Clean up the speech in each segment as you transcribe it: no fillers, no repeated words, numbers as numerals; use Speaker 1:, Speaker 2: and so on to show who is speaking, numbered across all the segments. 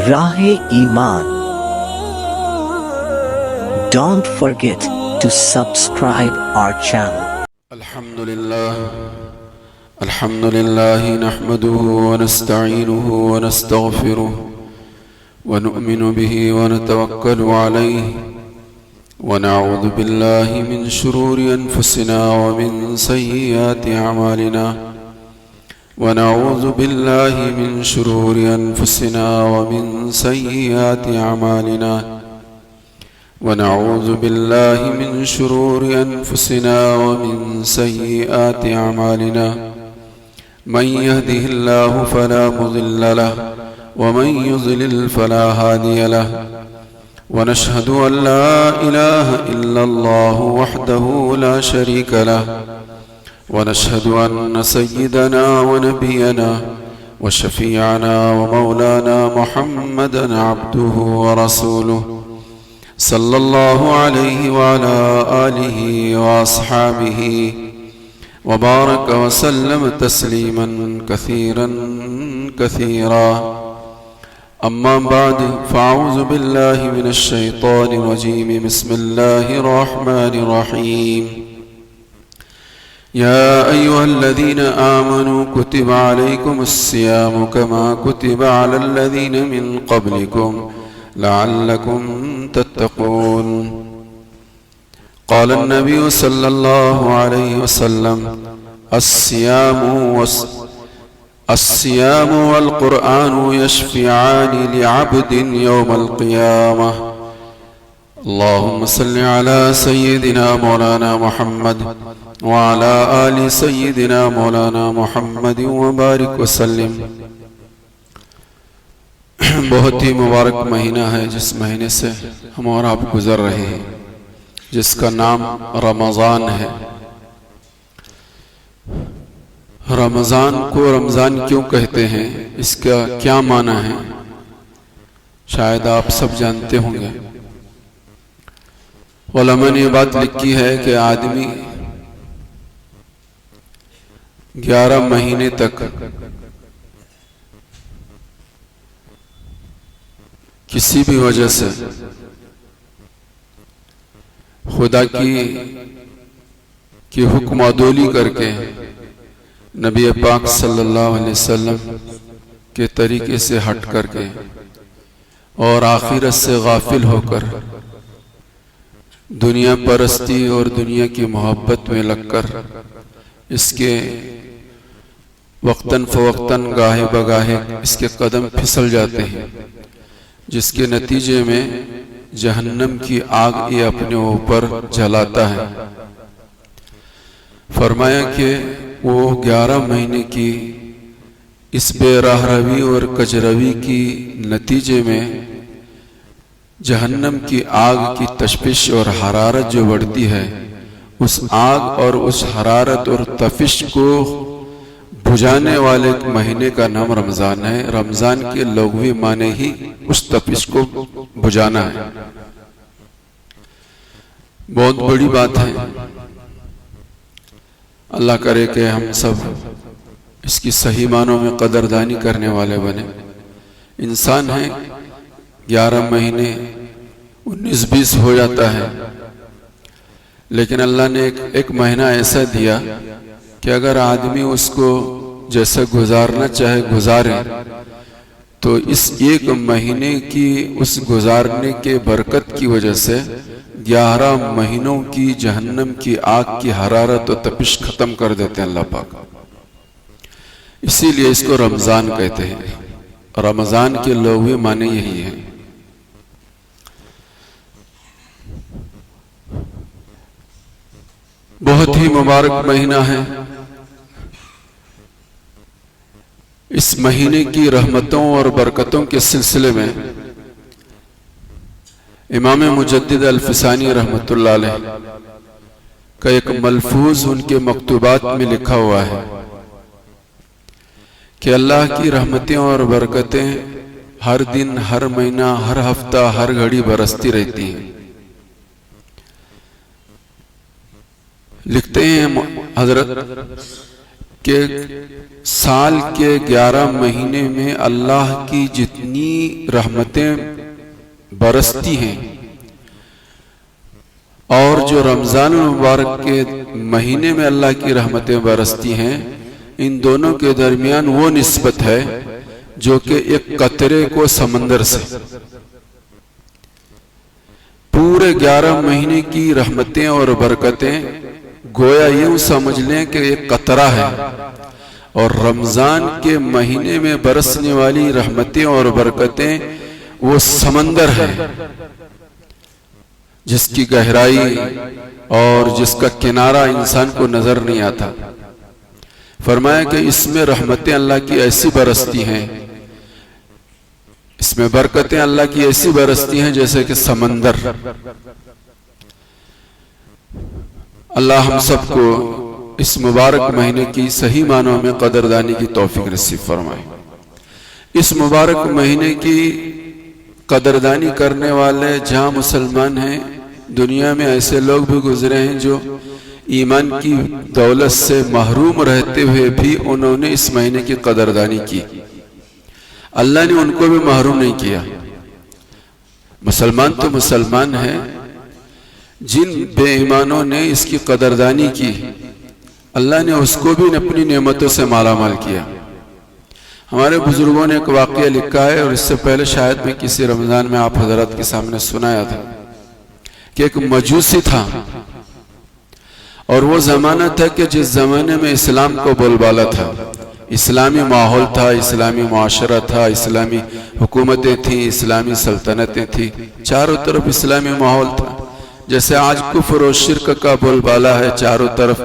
Speaker 1: راہ ایمان. Don't forget to subscribe our channel.
Speaker 2: الحمد لله نحمده ونستعينه ونستغفره ونؤمن به ونتوكل عليه ونعوذ بالله من شرور أنفسنا ومن سيئات أعمالنا ونعوذ بالله من شرور أنفسنا ومن سيئات أعمالنا ونعوذ بالله من شرور أنفسنا ومن سيئات أعمالنا من يهده الله فلا مضل له ومن يضلل فلا هادي له ونشهد أن لا إله إلا الله وحده لا شريك له ونشهد أن سيدنا ونبينا وشفيعنا ومولانا محمدا عبده ورسوله صلى الله عليه وعلى آله وأصحابه وبارك وسلم تسليما كثيرا كثيرا. أما بعد فأعوذ بالله من الشيطان الرجيم. بسم الله الرحمن الرحيم. يا أيها الذين آمنوا كتب عليكم الصيام كما كتب على الذين من قبلكم لعلكم تتقون. قال النبي صلى الله عليه وسلم الصيام والقرآن يشفعان لعبد يوم القيامة. اللهم صل على سيدنا مولانا محمد وعلى آل سيدنا مولانا محمد وبارك وسلم. بہت ہی مبارک مہینہ ہے جس مہینے سے ہم اور آپ گزر رہے ہیں، جس کا نام رمضان ہے. رمضان کو رمضان کیوں کہتے ہیں، اس کا کیا معنی ہے، شاید آپ سب جانتے ہوں گے. علماء نے یہ بات لکھی ہے کہ آدمی 11 مہینے تک کسی بھی وجہ سے خدا کی حکم عدولی کر کے نبی پاک صلی اللہ علیہ وسلم کے طریقے سے ہٹ کر کے اور آخرت سے غافل ہو کر دنیا پرستی اور دنیا کی محبت میں لگ کر اس کے وقتاً فوقتاً گاہے بگاہے اس کے قدم پھسل جاتے ہیں، جس کے نتیجے میں جہنم کی آگ یہ اپنے اوپر جلاتا ہے. فرمایا کہ وہ 11 مہینے کی اس بے راہ روی اور کجروی کی نتیجے میں جہنم کی آگ کی تشویش اور حرارت جو بڑھتی ہے، اس آگ اور اس حرارت اور تفش کو بجھانے والے مہینے کا نام رمضان ہے. رمضان کے لغوی معنی ہی اس تپش کو بجھانا ہے. بہت بڑی بات ہے. اللہ کرے کہ ہم سب اس کی صحیح معنوں میں قدردانی کرنے والے بنے. انسان ہے 11 مہینے 19-20 ہو جاتا ہے، لیکن اللہ نے ایک مہینہ ایسا دیا کہ اگر آدمی اس کو جیسا گزارنا چاہے گزارے تو اس ایک مہینے کی اس گزارنے کے برکت کی وجہ سے 11 مہینوں کی جہنم کی آگ کی حرارت و تپش ختم کر دیتے ہیں اللہ پاک. اسی لیے اس کو رمضان کہتے ہیں. رمضان کے لغوی معنی یہی ہے. بہت ہی مبارک مہینہ ہے. اس مہینے کی رحمتوں اور برکتوں کے سلسلے میں امام مجدد الفسانی رحمۃ اللہ علیہ کا ایک ملفوظ ان کے مکتوبات میں لکھا ہوا ہے کہ اللہ کی رحمتیں اور برکتیں ہر دن، ہر مہینہ، ہر ہفتہ، ہر گھڑی برستی رہتی ہیں. لکھتے ہیں حضرت کہ سال کے 11 مہینے میں اللہ کی جتنی رحمتیں برستی ہیں اور جو رمضان المبارک کے مہینے میں اللہ کی رحمتیں برستی ہیں، ان دونوں کے درمیان وہ نسبت ہے جو کہ ایک قطرے کو سمندر سے، پورے 11 مہینے کی رحمتیں اور برکتیں گویا یوں سمجھ لیں کہ ایک قطرہ ہے، اور رمضان کے مہینے میں برسنے والی رحمتیں اور برکتیں وہ سمندر ہے جس کی گہرائی اور جس کا کنارہ انسان کو نظر نہیں آتا۔ فرمایا کہ اس میں رحمتیں اللہ کی ایسی برستی ہیں، اس میں برکتیں اللہ کی ایسی برستی ہیں جیسے کہ سمندر۔ اللہ ہم سب کو اس مبارک مہینے کی صحیح معنوں میں قدردانی کی توفیق نصیب فرمائے۔ اس مبارک مہینے کی قدردانی کرنے والے جہاں مسلمان ہیں، دنیا میں ایسے لوگ بھی گزرے ہیں جو ایمان کی دولت سے محروم رہتے ہوئے بھی انہوں نے اس مہینے کی قدردانی کی۔ اللہ نے ان کو بھی محروم نہیں کیا۔ مسلمان تو مسلمان ہیں، جن بے ایمانوں نے اس کی قدردانی کی، اللہ نے اس کو بھی اپنی نعمتوں سے مالا مال کیا۔ ہمارے بزرگوں نے ایک واقعہ لکھا ہے، اور اس سے پہلے شاید میں کسی رمضان میں آپ حضرات کے سامنے سنایا تھا کہ ایک مجوسی تھا، اور وہ زمانہ تھا کہ جس زمانے میں اسلام کو بول بالا تھا، اسلامی ماحول تھا، اسلامی معاشرہ تھا، اسلامی حکومتیں تھیں، اسلامی سلطنتیں تھیں، چاروں طرف اسلامی ماحول تھا۔ جیسے آج کفر و شرک کا بول بالا ہے، چاروں طرف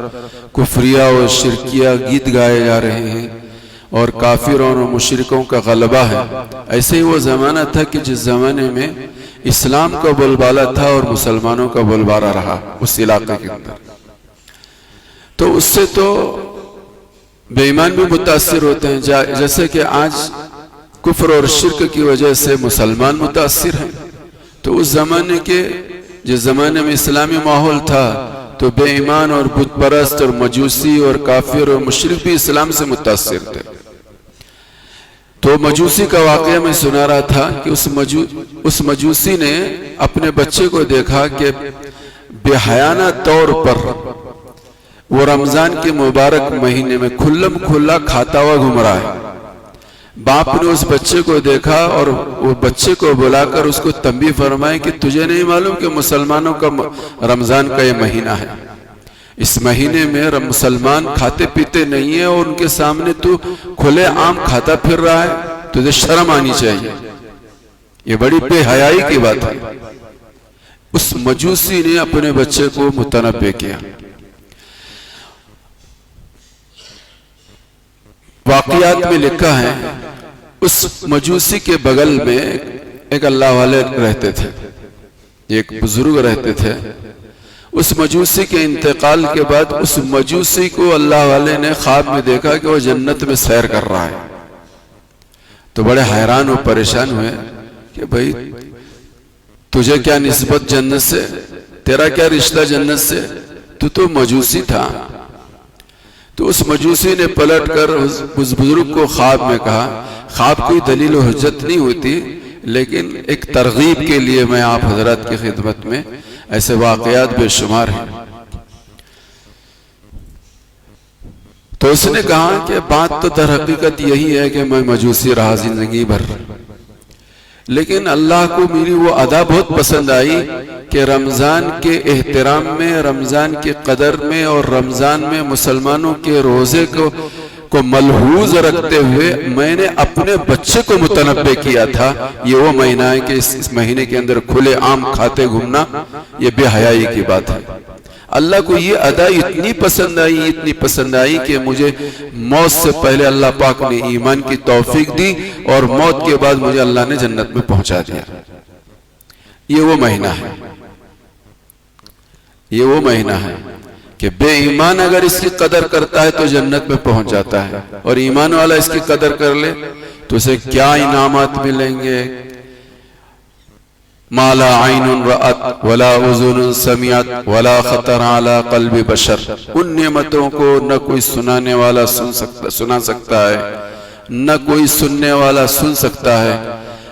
Speaker 2: کفریہ و شرکیہ گیت گائے جا رہے ہیں اور کافروں اور مشرکوں کا غلبہ ہے، ایسے ہی وہ زمانہ تھا کہ جس زمانے میں اسلام کا بول بالا تھا اور مسلمانوں کا بول بالا رہا اس علاقے کے اندر۔ تو اس سے تو بے ایمان بھی متاثر ہوتے ہیں، جیسے کہ آج کفر اور شرک کی وجہ سے مسلمان متاثر ہیں۔ تو اس زمانے کے جس زمانے میں اسلامی ماحول تھا تو بے ایمان اور بت پرست اور مجوسی اور کافر اور مشرک بھی اسلام سے متاثر تھے۔ تو مجوسی کا واقعہ میں سنا رہا تھا کہ اس مجوسی نے اپنے بچے کو دیکھا کہ بے حیانہ طور پر وہ رمضان کے مبارک مہینے میں کھلم کھلا کھاتا ہوا گھوم رہا ہے۔ باپ نے اس بچے کو دیکھا اور وہ بچے کو بلا کر اس کو تنبیہ فرمائے کہ تجھے نہیں معلوم کہ مسلمانوں کا رمضان کا یہ مہینہ ہے، اس مہینے میں مسلمان کھاتے پیتے نہیں ہیں اور ان کے سامنے تو کھلے عام کھاتا پھر رہا ہے، تجھے شرم آنی چاہیے۔ یہ بڑی بے حیائی کی بات ہے۔ اس مجوسی نے اپنے بچے کو متنبہ کیا۔ واقعات میں لکھا ہے اس مجوسی کے بغل میں ایک اللہ والے رہتے تھے، ایک بزرگ رہتے تھے۔ اس مجوسی کے انتقال کے بعد اس مجوسی کو اللہ والے نے خواب میں دیکھا کہ وہ جنت میں سیر کر رہا ہے۔ تو بڑے حیران و پریشان ہوئے کہ بھئی تجھے کیا نسبت جنت سے، تیرا کیا رشتہ جنت سے، تو مجوسی تھا۔ تو اس مجوسی نے پلٹ کر اس بزرگ کو خواب میں کہا، خواب کوئی دلیل و حجت نہیں ہوتی، لیکن ایک ترغیب کے لیے میں آپ حضرات کی خدمت میں ایسے واقعات بے شمار ہیں۔ تو اس نے کہا کہ بات تو در حقیقت یہی ہے کہ میں مجوسی رہا زندگی بھر، لیکن اللہ کو میری وہ ادا بہت پسند آئی کہ رمضان کے احترام میں، رمضان کے قدر میں اور رمضان میں مسلمانوں کے روزے کو ملحوظ رکھتے ہوئے میں نے اپنے بچے کو متنبہ کیا تھا۔ یہ وہ مہینہ ہے کہ اس مہینے کے اندر کھلے عام کھاتے گھومنا یہ بے حیائی کی بات ہے۔ اللہ کو یہ ادا اتنی پسند آئی کہ مجھے موت سے پہلے اللہ پاک نے ایمان کی توفیق دی اور موت کے بعد مجھے اللہ نے جنت میں پہنچا دیا۔ یہ وہ مہینہ ہے، یہ وہ مہینہ ہے کہ بے ایمان اگر اس کی قدر کرتا ہے تو جنت میں پہنچ جاتا ہے، اور ایمان والا اس کی قدر کر لے تو اسے کیا انعامات ملیں گے، ما لا عین رأت ولا اذن سمعت ولا خطر علی قلب بشر. ان نعمتوں کو نہ کوئی سنانے والا سنا سکتا ہے، نہ کوئی سننے والا سن سکتا ہے،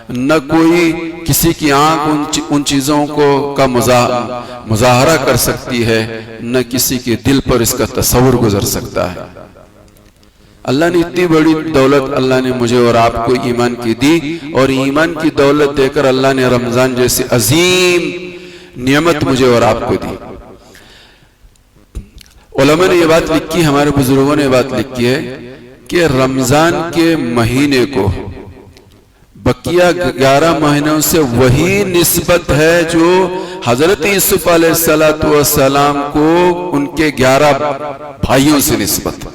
Speaker 2: نہ کوئی کسی کی آنکھ ان چیزوں کا مظاہرہ کر سکتی ہے، نہ کسی کے دل پر اس کا تصور گزر سکتا ہے. اللہ نے اتنی بڑی دولت اللہ نے مجھے اور آپ کو ایمان کی دی، اور ایمان کی دولت دے کر اللہ نے رمضان جیسی عظیم نعمت مجھے اور آپ کو دی. علماء نے یہ بات لکھی، ہمارے بزرگوں نے یہ بات لکھی ہے کہ رمضان کے مہینے کو بقیہ 11 مہینوں سے وہی نسبت ہے جو حضرت یوسف علیہ السلام کو ان کے 11 بھائیوں سے نسبت.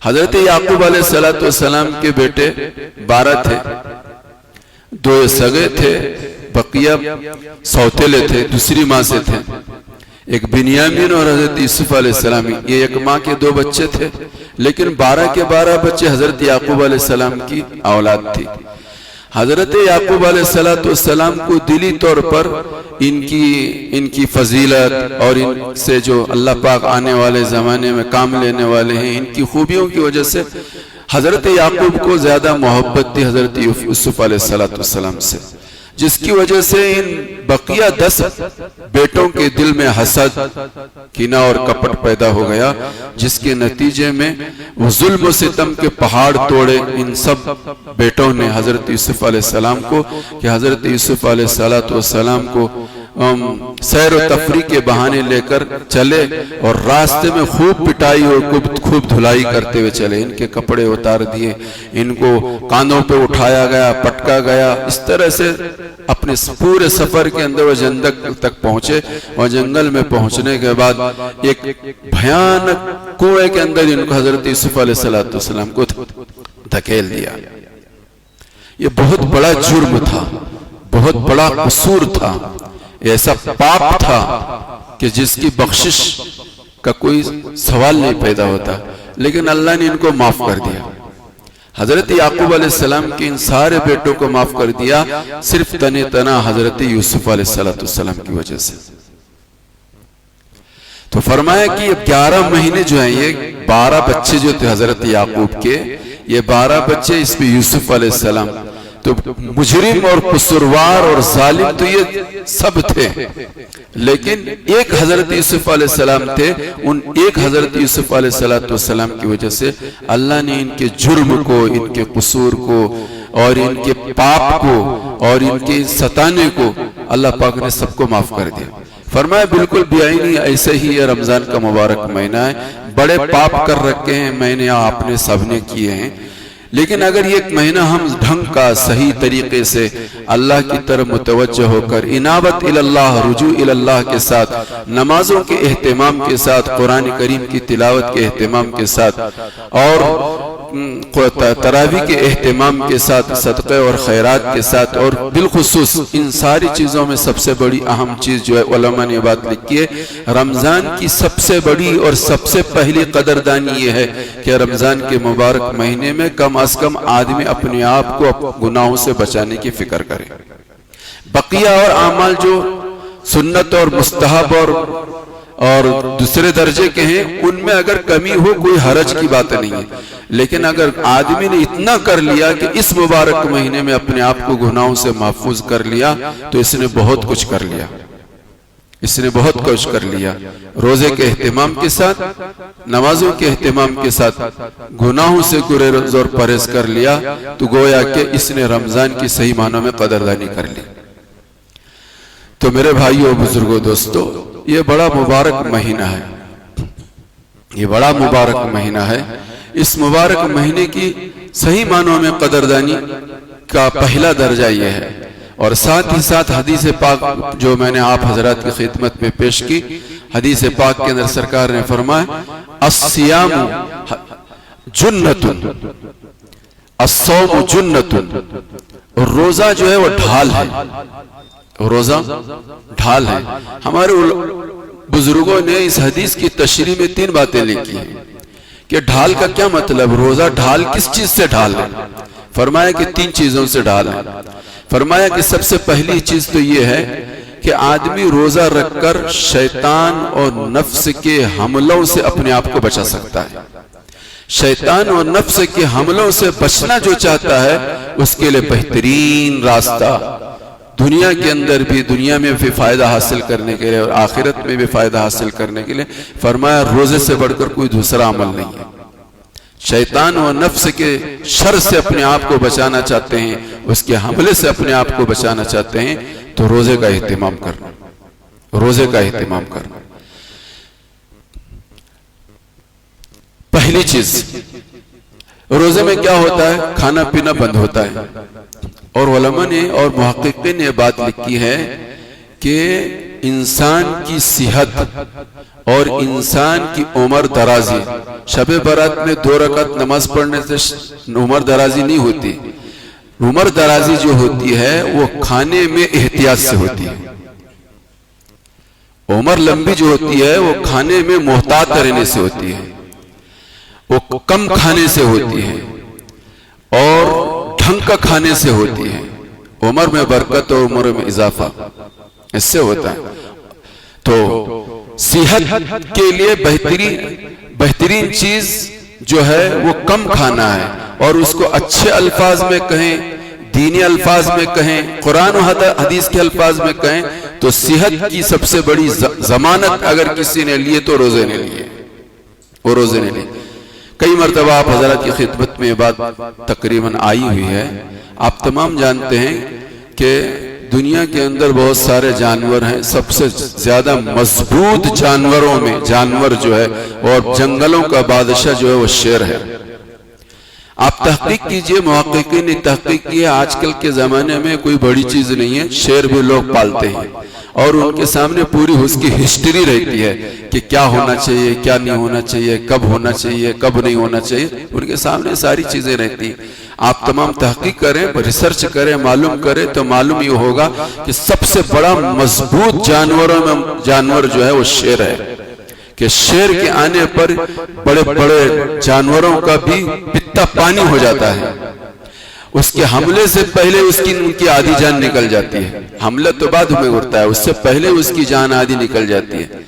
Speaker 2: حضرت یعقوب علیہ السلام کے بیٹے 12 تھے، 2 سگے تھے، بقیہ سوتیلے تھے، دوسری ماں سے تھے. ایک بنیامین اور حضرت یوسف علیہ السلام، یہ ایک ماں کے 2 بچے تھے، لیکن 12 کے 12 بچے حضرت یعقوب علیہ السلام کی اولاد تھی. حضرت یعقوب علیہ السلام کو دلی طور پر ان کی فضیلت اور ان سے جو اللہ پاک آنے والے زمانے میں کام لینے والے ہیں، ان کی خوبیوں کی وجہ سے حضرت یعقوب کو زیادہ محبت تھی حضرت یوسف علیہ السلام سے، جس کی وجہ سے ان بقیہ 10 بیٹوں کے دل میں حسد، کینہ اور کپٹ پیدا ہو گیا، جس کے نتیجے میں وہ ظلم و ستم کے پہاڑ توڑے ان سب بیٹوں نے حضرت یوسف علیہ السلام کو، کہ حضرت یوسف علیہ السلام کو سیر و تفریح کے بہانے لے کر چلے اور راستے میں خوب پٹائی اور خوب دھلائی کرتے ہوئے چلے. ان کے کپڑے اتار دیے، ان کو کاندھوں پہ اٹھایا گیا، پٹکا گیا. اس طرح سے اپنے پورے سفر کے اندر وہ جنگل تک پہنچے، اور جنگل میں پہنچنے کے بعد ایک بھیانک کنویں کے اندر ان کو حضرت یوسف علیہ السلام کو دھکیل دیا. یہ بہت بڑا جرم تھا، بہت بڑا قصور تھا، ایسا پاپ تھا کہ جس کی بخشش کا کوئی سوال نہیں پیدا ہوتا، لیکن اللہ نے ان کو معاف کر دیا. حضرت یعقوب علیہ السلام کے ان سارے بیٹوں کو معاف کر دیا، صرف تنہا حضرت یوسف علیہ السلام کی وجہ سے. تو فرمایا کہ یہ 11 مہینے جو ہیں، یہ 12 بچے جو تھے حضرت یعقوب کے، یہ 12 بچے، اس میں یوسف علیہ السلام، تو مجرم اور قصوروار اور ظالم تو یہ سب تھے، لیکن ایک حضرت یوسف علیہ السلام تھے. ان ایک حضرت یوسف علیہ السلام کی وجہ سے اللہ نے ان کے جرم کو، ان کے قصور کو اور ان کے پاپ کو اور ان کے ستانے کو اللہ پاک نے سب کو معاف کر دیا. فرمایا بالکل بیائی ایسے ہی یہ رمضان کا مبارک مہینہ ہے. بڑے پاپ کر رکھے ہیں میں نے، آپ نے سب نے کیے ہیں، لیکن اگر یہ ایک مہینہ ہم ڈھنگ کا صحیح طریقے سے اللہ کی طرف متوجہ ہو کر انابت اللہ، رجوع اللہ کے ساتھ، نمازوں کے اہتمام کے ساتھ، قرآن کریم کی تلاوت کے اہتمام کے ساتھ، اور تراویح کے اہتمام کے ساتھ، صدقے اور خیرات کے ساتھ، اور بالخصوص ان ساری چیزوں میں سب سے بڑی اہم چیز جو ہے، علماء نے بات لکھی ہے، رمضان کی سب سے بڑی اور سب سے پہلی قدردانی یہ ہے کہ رمضان کے مبارک مہینے میں کم از کم آدمی اپنے آپ کو گناہوں سے بچانے کی فکر کرے. بقیہ اور اعمال جو سنت اور مستحب اور دوسرے درجے کے ہیں، ان میں اگر کمی ہو کوئی حرج کی بات نہیں ہے، لیکن اگر آدمی نے اتنا کر لیا کہ اس مبارک مہینے میں اپنے آپ کو گناہوں سے محفوظ کر لیا، تو اس نے بہت کچھ کر لیا. اس نے بہت کچھ کر لیا. روزے کے اہتمام کے ساتھ، نمازوں کے اہتمام کے ساتھ گناہوں سے گریز اور پرہیز کر لیا، تو گویا کہ اس نے رمضان کی صحیح معنوں میں قدردانی کر لی. تو میرے بھائیوں، بزرگوں، دوستو، یہ بڑا مبارک مہینہ ہے، یہ بڑا مبارک مہینہ ہے. اس مبارک مہینے کی صحیح معنوں میں قدردانی کا پہلا درجہ یہ ہے. اور ساتھ ہی ساتھ حدیث پاک جو میں نے آپ حضرات کی خدمت میں پیش کی، حدیث پاک کے اندر سرکار نے فرمایا الصیام جنت، الصوم جنت. روزہ جو ہے وہ ڈھال ہے، روزہ ڈھال ہے. ہمارے بزرگوں نے اس حدیث کی تشریح میں 3 باتیں لکھی ہیں کہ ڈھال کا کیا مطلب، روزہ ڈھال کس چیز سے ڈھال ہے. فرمایا کہ 3 چیزوں سے ڈھال ہے. فرمایا کہ سب سے پہلی چیز تو یہ ہے کہ آدمی روزہ رکھ کر شیطان اور نفس کے حملوں سے اپنے آپ کو بچا سکتا ہے. شیطان اور نفس کے حملوں سے بچنا جو چاہتا ہے اس کے لیے بہترین راستہ دنیا کے اندر بھی، دنیا میں بھی فائدہ حاصل کرنے کے لیے اور آخرت میں بھی فائدہ حاصل کرنے کے لیے فرمایا روزے سے بڑھ کر کوئی دوسرا عمل نہیں ہے. شیطان و نفس کے شر سے اپنے آپ کو بچانا چاہتے ہیں، اس کے حملے سے اپنے آپ کو بچانا چاہتے ہیں تو روزے کا اہتمام کرنا، روزے کا اہتمام کرنا. پہلی چیز روزے میں کیا ہوتا ہے؟ کھانا پینا بند ہوتا ہے. اور علماء نے اور محققین نے بات لکھی ہے کہ انسان کی صحت اور انسان کی عمر درازی، شب برات میں 2 رکعت نماز پڑھنے سے عمر درازی نہیں ہوتی. عمر درازی جو ہوتی ہے وہ کھانے میں احتیاط سے ہوتی ہے. عمر لمبی جو ہوتی ہے وہ کھانے میں محتاط رہنے سے ہوتی ہے، وہ کم کھانے سے ہوتی ہے اور ڈھنگ کا کھانے سے ہوتی ہے. عمر میں برکت اور عمر میں اضافہ اس سے ہوتا ہے. تو صحت کے لیے بہترین چیز جو ہے وہ کم کھانا ہے، اور اس کو اچھے الفاظ میں کہیں، دینی الفاظ میں کہیں، قرآن و حدیث کے الفاظ میں کہیں تو صحت کی سب سے بڑی ضمانت اگر کسی نے لیے تو روزے نے لیے، وہ روزے نے لیے. کئی مرتبہ آپ حضرات کی خدمت میں یہ بات تقریباً آئی ہوئی ہے. آپ تمام جانتے ہیں کہ دنیا کے اندر بہت سارے جانور ہیں، سب سے زیادہ مضبوط جانوروں میں جانور جو ہے اور جنگلوں کا بادشاہ جو ہے وہ شیر ہے. آپ تحقیق کیجئے، محققین نے تحقیق کی ہے، آج کل کے زمانے میں کوئی بڑی چیز نہیں ہے، شیر بھی لوگ پالتے ہیں اور ان کے سامنے پوری اس کی ہسٹری رہتی ہے کہ کیا ہونا چاہیے، کیا نہیں ہونا چاہیے، کب ہونا چاہیے، کب نہیں ہونا چاہیے، ان کے سامنے ساری چیزیں رہتی ہیں. آپ تمام تحقیق کریں، ریسرچ کریں، معلوم کریں تو معلوم یہ ہوگا کہ سب سے بڑا مضبوط جانور جو ہے وہ شیر ہے. کہ شیر کے آنے پر بڑے بڑے جانوروں کا بھی پتا پانی ہو جاتا ہے. اس کے حملے سے پہلے ان کی آدھی جان نکل جاتی ہے. حملہ تو بعد میں ہوتا ہے، اس سے پہلے اس کی جان آدھی نکل جاتی ہے.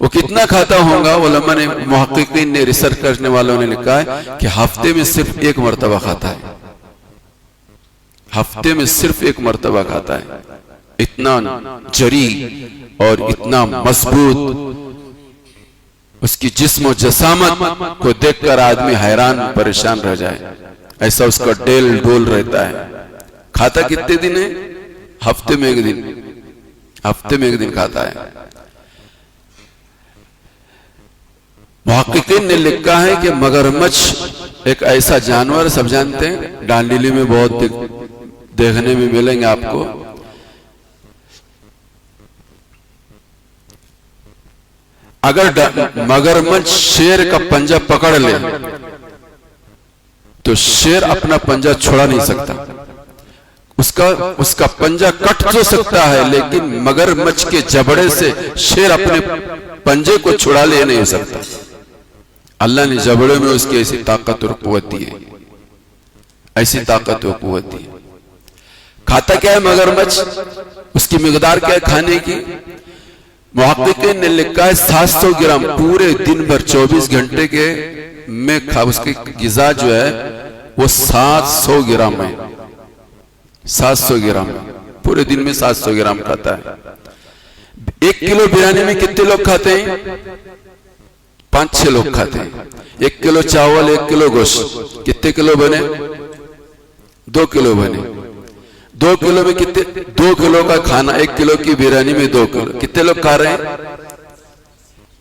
Speaker 2: وہ کتنا کھاتا ہوگا؟ علماء نے، محققین نے، ریسرچ کرنے والوں نے لکھا ہے کہ ہفتے میں صرف 1 مرتبہ کھاتا ہے. ہفتے میں صرف 1 مرتبہ کھاتا ہے. اتنا جری اور اتنا مضبوط اس کی جسم و جسامت کو دیکھ کر آدمی حیران پریشان رہ جائے، ایسا اس کا ڈیل ڈول رہتا ہے. کھاتا کتنے دن ہے؟ ہفتے میں 1 دن، ہفتے میں 1 دن کھاتا ہے. محققین نے لکھا ہے کہ مگرمچھ ایک ایسا جانور، سب جانتے ہیں ڈانڈیلی میں بہت دیکھنے میں ملیں گے آپ کو. اگر مگرمچھ شیر کا پنجہ پکڑ لے تو شیر اپنا پنجہ چھوڑا نہیں سکتا. اس کا پنجہ کٹ تو سکتا ہے لیکن مگرمچھ کے جبڑے سے شیر اپنے پنجے کو چھڑا لے نہیں سکتا. اللہ نے جبڑے میں اس کی ایسی طاقت اور قوت دی ہے، ایسی طاقت اور قوت دی ہے. کھاتا کیا ہے مگرمچھ؟ اس کی مقدار کیا ہے کھانے کی؟ محققین نے لکھا ہے 700 گرام پورے دن بھر 24 گھنٹے کے میں اس کی غذا جو ہے وہ 700 گرام ہے. 700 گرام پورے دن میں 700 گرام کھاتا ہے. 1 کلو بریانی میں کتنے لوگ کھاتے ہیں؟ 5-6 لوگ کھاتے ہیں. 1 کلو چاول، 1 کلو گوشت، کتنے کلو بنے؟ 2 کلو بنے. 2 کلو میں کتنے؟ 2 کلو کا کھانا. 1 کلو کی بریانی میں 2 کلو. کتنے لوگ کھا رہے ہیں؟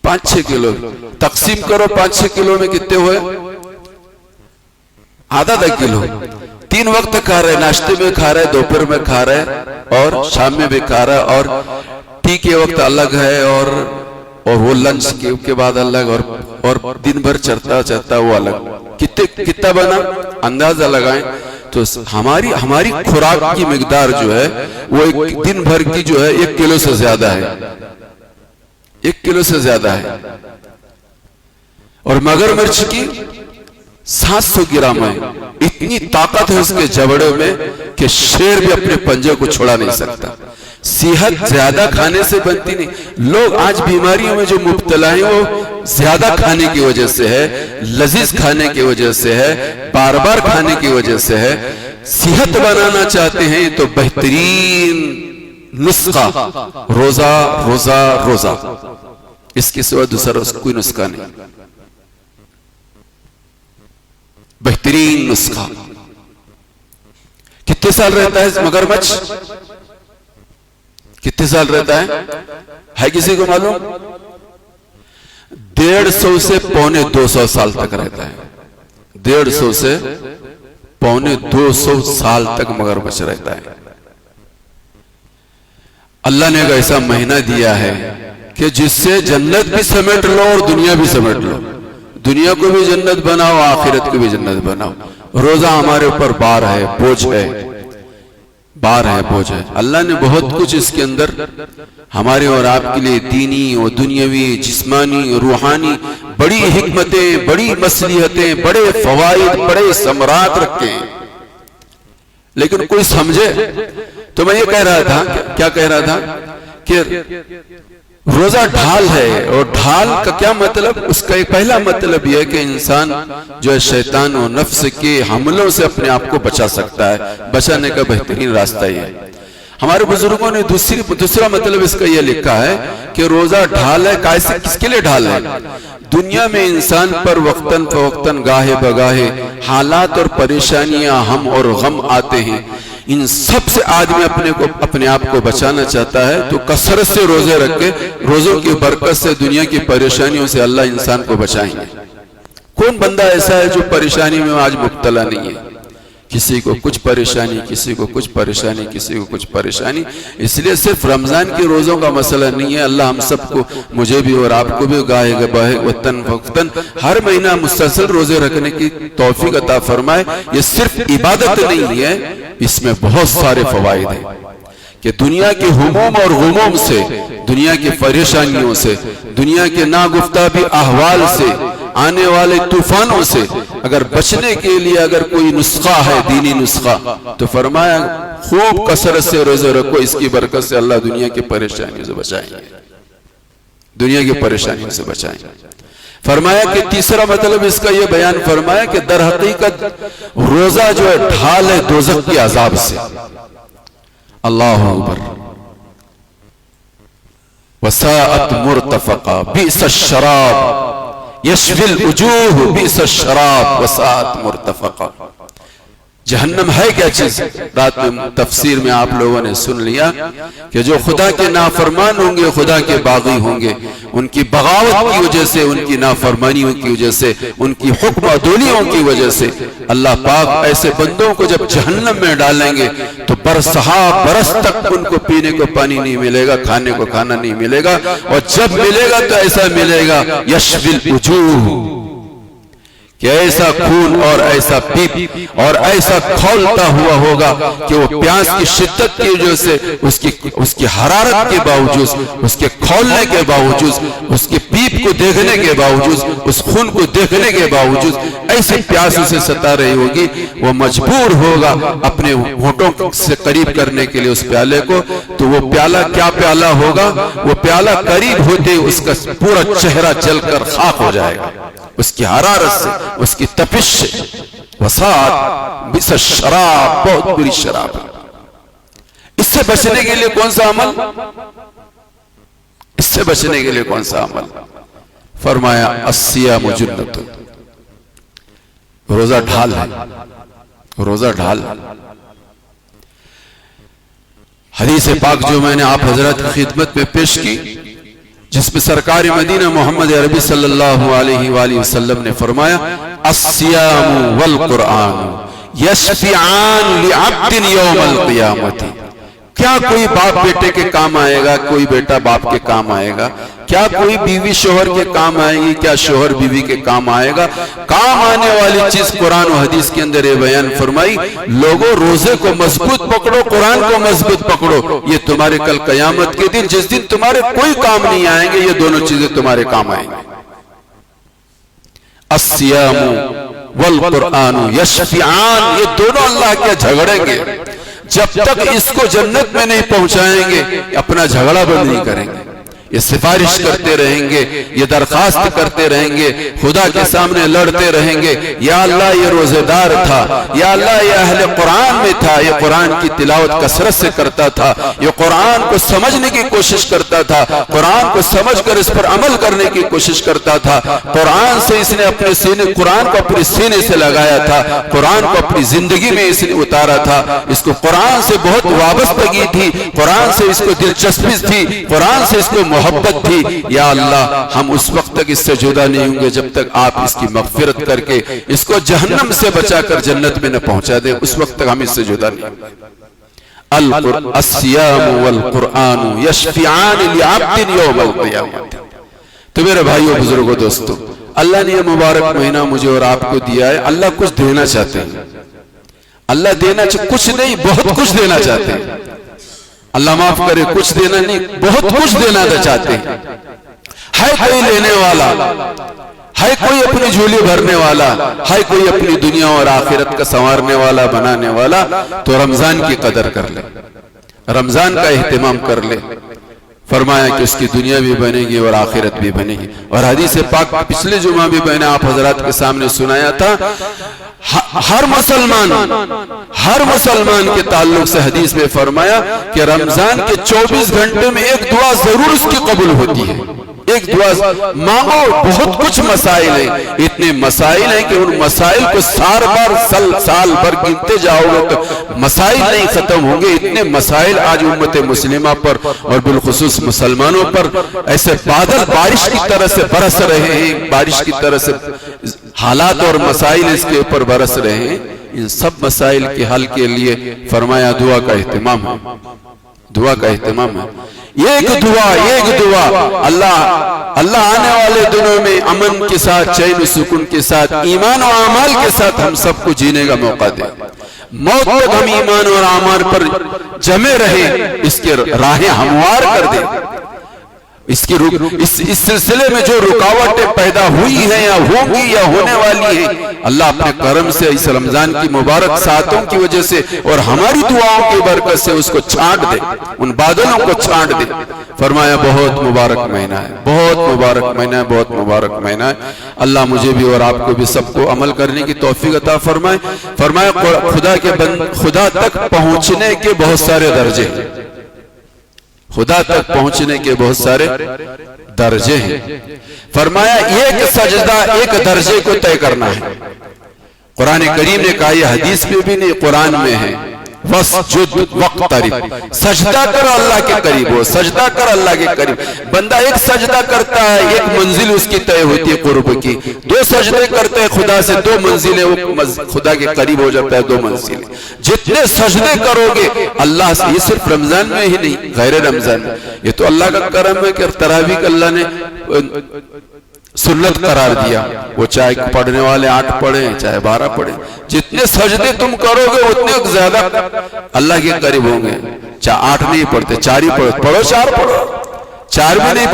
Speaker 2: 5-6 کلو. تقسیم کرو 5-6 کلو میں کتنے ہوئے؟ آدھا کلو. 3 وقت کھا رہے، ناشتے میں کھا رہے، دوپہر میں کھا رہے اور شام میں بھی کھا رہے، اور ٹی کے وقت الگ ہے اور وہ لنچ کے بعد الگ، اور دن بھر چرتا وہ الگ. کتنا بنا؟ اندازہ لگائیں تو ہماری خوراک کی مقدار جو ہے وہ ایک دن بھر کی جو ہے 1 کلو سے زیادہ ہے. 1 کلو سے زیادہ ہے. اور مگرمچھ کی 700 گرام ہے. اتنی طاقت ہے اس کے جبڑے میں کہ شیر بھی اپنے پنجے کو چھوڑا نہیں سکتا. صحت زیادہ کھانے سے بنتی نہیں. لوگ آج بیماریوں میں جو مبتلا ہیں وہ زیادہ کھانے کی وجہ سے ہے, لذیذ کھانے کی وجہ سے ہے, بار بار کھانے کی وجہ سے ہے. صحت بنانا چاہتے ہیں تو بہترین نسخہ روزہ روزہ روزہ, اس کے سوا دوسرا کوئی نسخہ نہیں. بہترین نسخہ. کتنے سال رہتا ہے مگرمچھ؟ کتنے سال رہتا ہے کسی کو معلوم؟ 150 سے پونے 200 سال تک رہتا ہے. 150 سے پونے 200 سال تک مگرمچھ رہتا ہے. اللہ نے ایک ایسا مہینہ دیا ہے کہ جس سے جنت بھی سمیٹ لو اور دنیا بھی سمیٹ لو. دنیا کو بھی جنت بناؤ, آخرت کو بھی جنت بناؤ. روزہ ہمارے اوپر بار ہے, بوجھ ہے, بار ہے, بوجھ ہے. اللہ نے بہت کچھ اس کے اندر ہمارے اور آپ کے لیے دینی اور دنیاوی, جسمانی, روحانی بڑی حکمتیں, بڑی مصلحتیں, بڑے فوائد, بڑے ثمرات رکھے ہیں. لیکن کوئی سمجھے تو میں یہ کہہ رہا تھا, کیا کہہ رہا تھا کہ روزہ ڈھال ہے. اور ڈھال کا کیا مطلب؟ اس کا ایک پہلا مطلب یہ ہے کہ انسان جو ہے شیطان و نفس کے حملوں سے اپنے آپ کو بچا سکتا ہے. بچانے کا بہترین راستہ یہ ہے. ہمارے بزرگوں نے دوسرا مطلب اس کا یہ لکھا ہے کہ روزہ ڈھال ہے. کس کے لیے ڈھال ہے؟ دنیا میں انسان پر وقتاً فوقتاً گاہے بگاہے حالات اور پریشانیاں, ہم اور غم آتے ہیں. ان سب سے آدمی اپنے آپ کو بچانا چاہتا ہے تو کثرت سے روزے رکھ کے روزوں کی برکت سے دنیا کی پریشانیوں سے اللہ انسان کو بچائیں گے. کون بندہ ایسا ہے جو پریشانی میں آج مبتلا نہیں ہے؟ کسی کو کچھ پریشانی, کسی کو کچھ پریشانی, کسی کو کچھ پریشانی. اس لیے صرف رمضان کے روزوں کا مسئلہ نہیں ہے. اللہ ہم سب کو, مجھے بھی اور آپ کو بھی گاہے بہے وطن فقتن ہر مہینہ مسلسل روزے رکھنے کی توفیق عطا فرمائے. یہ صرف عبادت نہیں ہے, اس میں بہت سارے فوائد ہیں کہ دنیا کے ہموم اور غموم سے, دنیا کی پریشانیوں سے, دنیا کے ناگفتابی احوال سے, آنے والے طوفانوں سے اگر بچنے کے لیے اگر کوئی نسخہ ہے, دینی نسخہ, تو فرمایا خوب کثرت سے روزے رکھو. اس کی برکت سے اللہ دنیا کی پریشانیوں سے بچائیں گے, دنیا کی پریشانیوں سے بچائیں گے. فرمایا کہ تیسرا مطلب اس کا یہ بیان فرمایا کہ در حقیقت روزہ جو ہے ڈھال ہے دوزخ کی عذاب سے. اللہ اکبر. وساءت مرتفقا بئس الشراب یشفی الوجوہ بئس الشراب وساءت مرتفقا. جہنم ہے کیا چیز؟ رات میں تفسیر میں آپ لوگوں نے سن لیا کہ جو خدا کے نافرمان ہوں گے, خدا کے باغی ہوں گے, ان کی بغاوت کی وجہ سے, ان کی نافرمانیوں کی وجہ سے, ان کی حکم عدولیوں کی وجہ سے اللہ پاک ایسے بندوں کو جب جہنم میں ڈالیں گے تو برسہا برس تک ان کو پینے کو پانی نہیں ملے گا, کھانے کو کھانا نہیں ملے گا. اور جب ملے گا تو ایسا ملے گا یشفی الوجوہ, کہ ایسا خون اور ایسا پیپ اور ایسا کھولتا ہوا ہوگا کہ وہ پیاس کی شدت کی وجہ سے, اس کی حرارت کے باوجود, اس کے کھولنے کے باوجود, اس کے پیپ کو دیکھنے کے باوجود, اس خون کو دیکھنے کے باوجود ایسے پیاس اسے ستا رہی ہوگی, وہ مجبور ہوگا اپنے ہونٹوں سے قریب کرنے کے لیے اس پیالے کو. تو وہ پیالہ کیا پیالہ ہوگا؟ وہ پیالہ قریب ہوتے اس کا پورا چہرہ جل کر خاک ہو جائے گا, اس کی حرارت سے, اس کی تپش سے. وساعت بئس الشراب, بہت بری شراب. اس سے بچنے کے لیے کون سا عمل؟ اس سے بچنے کے لیے کون سا عمل؟ فرمایا الصیام جنۃ. روزہ ڈھال ہے, روزہ ڈھال. حدیث پاک جو میں نے آپ حضرات کی خدمت میں پیش کی, جس میں سرکار مدینہ محمد عربی صلی اللہ علیہ وآلہ وسلم نے فرمایا الصیام والقرآن یشفعان لعبد یوم القیامت. کیا کوئی باپ بیٹے کے کام آئے گا؟ کوئی بیٹا باپ کے کام آئے گا؟ کیا کوئی بیوی شوہر کے کام آئے گی؟ کیا شوہر بیوی کے کام آئے گا؟ کام آنے والی چیز قرآن و حدیث کے اندر یہ بیان فرمائی, لوگوں روزے کو مضبوط پکڑو, قرآن کو مضبوط پکڑو. یہ تمہارے کل قیامت کے دن, جس دن تمہارے کوئی کام نہیں آئیں گے, یہ دونوں چیزیں تمہارے کام آئیں گے. الصیام والقرآن یشفعان, یہ دونوں اللہ کے جھگڑیں گے. جب تک اس کو جنت میں نہیں پہنچائیں گے اپنا جھگڑا بند نہیں کریں گے، یہ سفارش کرتے رہیں گے، یہ درخواست کرتے رہیں گے، خدا کے سامنے لڑتے رہیں گے، یا اللہ یہ روزے دار تھا، یا اللہ یہ اہل قرآن میں تھا، یہ قرآن کی تلاوت کثرت سے کرتا تھا، یہ قرآن کو سمجھنے کی کوشش کرتا تھا، قرآن کو سمجھ کر اس پر عمل کرنے کی کوشش کرتا تھا، قرآن سے اس نے اپنے سینے، قرآن کو اپنے سینے سے لگایا تھا، قرآن کو اپنی زندگی میں اس نے اتارا تھا، اس کو قرآن سے بہت وابستگی تھی، قرآن سے اس کو دلچسپی تھی، قرآن سے اس کو محبت تھی۔ یا اللہ ہم اس وقت تک اس سے جدا نہیں ہوں گے جب تک آپ اس کی مغفرت کر کے اس کو جہنم سے بچا کر جنت میں نہ پہنچا دیں، اس وقت تک ہم اس سے جدا نہیں ہوں گے۔ الصیام والقرآن یشفعان لعبد یوم القیامۃ۔ تو میرے بھائیو، بزرگوں، دوستو، اللہ نے یہ مبارک مہینہ مجھے اور آپ کو دیا ہے، اللہ کچھ دینا چاہتے ہیں، اللہ دینا کچھ نہیں بہت کچھ دینا چاہتے ہیں، اللہ معاف کرے، کچھ دینا نہیں بہت کچھ دینا چاہتے ہیں۔ ہے کوئی لینے والا، ہے کوئی اپنی جھولی بھرنے والا، ہے کوئی اپنی دنیا اور آخرت کا سنوارنے والا، بنانے والا، تو رمضان کی قدر کر لے، رمضان کا اہتمام کر لے۔ فرمایا کہ اس کی دنیا بھی بنے گی اور آخرت بھی بنے گی۔ اور حدیث پاک پچھلے جمعہ بھی میں نے آپ حضرات کے سامنے سنایا تھا، ہر مسلمان کے تعلق سے حدیث میں فرمایا کہ رمضان کے 24 گھنٹے میں ایک دعا ضرور اس کی قبول ہوتی ہے، ایک دعا مانگو، بہت کچھ مسائل ہیں، اتنے مسائل ہیں کہ ان مسائل کو سال بھر گنتے جاؤ گے تو مسائل نہیں ختم ہوں گے۔ اتنے مسائل آج امت مسلمہ پر اور بالخصوص مسلمانوں پر ایسے بادل بارش کی طرح سے برس رہے ہیں، بارش کی طرح سے حالات اور مسائل اس کے اوپر برس رہے ہیں۔ ان سب مسائل کے حل کے لیے فرمایا دعا کا اہتمام ہے، دعا کا اہتمام ہے۔ ایک دعا اللہ آنے والے دنوں میں امن کے ساتھ، چین و سکون کے ساتھ، ایمان و اعمال کے ساتھ ہم سب کو جینے کا موقع دے، موت تک ہم ایمان اور اعمال پر جمے رہیں، اس کے راہیں ہموار کر دیں۔ اس سلسلے میں جو رکاوٹیں پیدا ہوئی ہیں یا ہوں گی یا ہونے والی ہیں، اللہ اپنے کرم سے اس رمضان کی مبارک ساعتوں کی وجہ سے اور ہماری دعاؤں کی برکت سے اس کو چھانٹ دے، ان بادلوں کو چھانٹ دے۔ فرمایا بہت مبارک مہینہ ہے، بہت مبارک مہینہ ہے، بہت مبارک مہینہ ہے۔ اللہ مجھے بھی اور آپ کو بھی سب کو عمل کرنے کی توفیق عطا فرمائے۔ فرمایا خدا تک پہنچنے کے بہت سارے درجے ہیں، خدا تک پہنچنے کے بہت سارے درجے ہیں۔ فرمایا ایک سجدہ ایک درجے کو طے کرنا ہے۔ قرآن کریم نے کہا، یہ حدیث میں بھی نہیں قرآن میں ہے، وَاسْجُدْ وَاقْتَرِبْ، سجدہ کر اللہ کے قریب ہو، سجدہ کر اللہ کے قریب۔ بندہ ایک سجدہ کرتا ہے، ایک منزل اس کی طے ہوتی ہے قرب کی، دو سجدے کرتے ہیں خدا سے، دو منزلیں، وہ خدا کے قریب ہو جاتا ہے، دو منزلیں۔ جتنے سجدے کرو گے اللہ سے، یہ صرف رمضان میں ہی نہیں، غیر رمضان میں، یہ تو اللہ کا کرم ہے کہ تراویح کا اللہ نے سنت قرار دیا، وہ چاہے پڑھنے والے 8 پڑھیں چاہے 12 پڑھیں، جتنے سجدے تم کرو گے اتنے زیادہ اللہ کے قریب ہوں گے۔ 8 نہیں پڑھتے 4 ہی پڑھو، 4 پڑھو، 4 بھی نہیں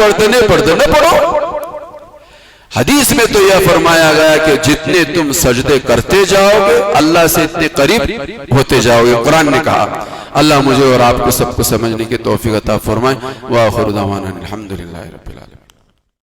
Speaker 2: پڑھتے نہ پڑھو۔ حدیث میں تو یہ فرمایا گیا کہ جتنے تم سجدے کرتے جاؤ گے اللہ سے اتنے قریب ہوتے جاؤ گے، قرآن نے کہا۔ اللہ مجھے اور آپ کو سب کو سمجھنے کی توفیق عطا فرمائے۔ وآخر دعوانا الحمدللہ رب العالمین۔